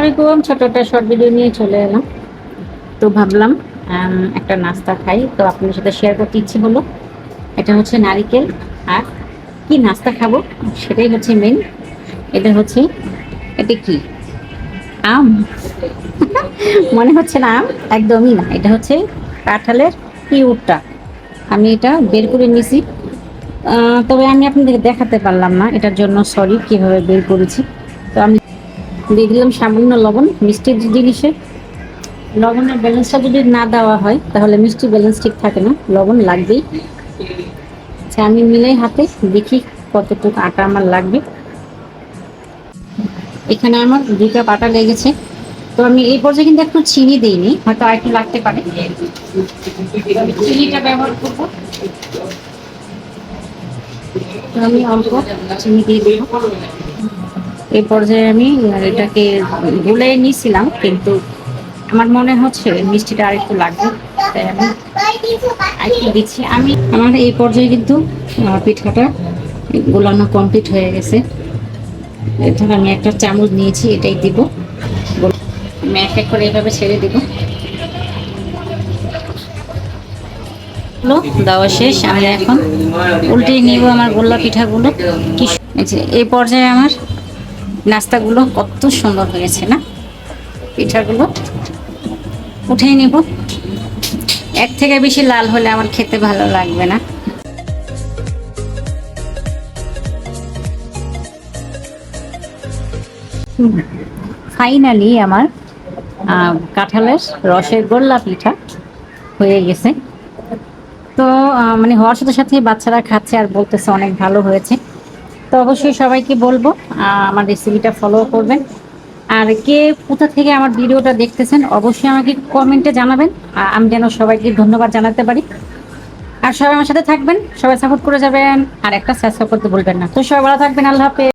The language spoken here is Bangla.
আলাইকুম, ছোট একটা শর্ট ভিডিও নিয়ে চলে এলাম। তো ভাবলাম একটা নাস্তা খাই, তো আপনাদের সাথে শেয়ার করতে ইচ্ছে হলো। এটা হচ্ছে নারিকেল। আর কি নাস্তা খাবো সেটাই হচ্ছে মেন। এটা হচ্ছে, এটা কি আম? মনে হচ্ছে না আম, একদমই না। এটা হচ্ছে কাঁঠালের পিউরটা। আমি এটা বের করে নিছি, তবে আমি আপনাদেরকে দেখাতে পারলাম না, এটার জন্য সরি। কিভাবে বের করেছি, তো আমি দিয়ে দিলাম সামান্য লবণ। মিষ্টির জিনিসে লবণের ব্যালেন্সটা যদি না দেওয়া হয় তাহলে মিষ্টি ব্যালেন্স ঠিক থাকে না, লবণ লাগবেই। আচ্ছা, আমি মিলাই হাতে দেখি কতটুকু আটা আমার লাগবে। এখানে আমার 2 কাপ আটা লেগেছে। তো আমি এই পর্যায়ে কিন্তু একটু চিনি দিইনি, হয়তো আর একটু লাগতে পারে। আমি চিনিটা ব্যবহার করবো, তো আমি অল্প চিনি দিয়ে দেবো। এই পর্যায়ে আমি এটাকে গুলে নিয়েছিলাম, কিন্তু আমার মনে হচ্ছে মিষ্টিটা আর একটু লাগবে, তাই আমি আরেকটু দিচ্ছি। আমার এই পর্যায়ে কিন্তু পিঠাটা গোলানো কমপ্লিট হয়ে গেছে। এখন আমি একটা চামচ নিয়েছি, এটাই দিব। আমি এক এক করে এইভাবে ছেড়ে দিব। দেওয়া শেষ। আমি এখন উল্টে নিব আমার গোল্লা পিঠাগুলো। কি এই পর্যায়ে আমার নাস্তাগুলো কত সুন্দর হয়েছে না, পিঠাগুলো উঠিয়ে নিব। এর থেকে বেশি লাল হলে আমার খেতে ভালো লাগবে না। ফাইনালি আমার কাঁঠালের রসের গোল্লা পিঠা হয়ে গেছে। তো মানে হওয়ার সাথে সাথে বাচ্চারা খাচ্ছে আর বলতেছে অনেক ভালো হয়েছে। তো অবশ্যই সবাইকে বলবো আমার রেসিপিটা ফলো করবেন। আর কে কোথা থেকে আমার ভিডিওটা দেখতেছেন অবশ্যই আমাকে কমেন্টে জানাবেন, আমি যেন সবাইকে ধন্যবাদ জানাতে পারি। আর সবাই আমার সাথে থাকবেন, সবাই সাপোর্ট করে যাবেন, আর একটা সাবস্ক্রাইব করতে ভুলবেন না। তো সবাই ভালো থাকবেন, আল্লাহ হাফেজ।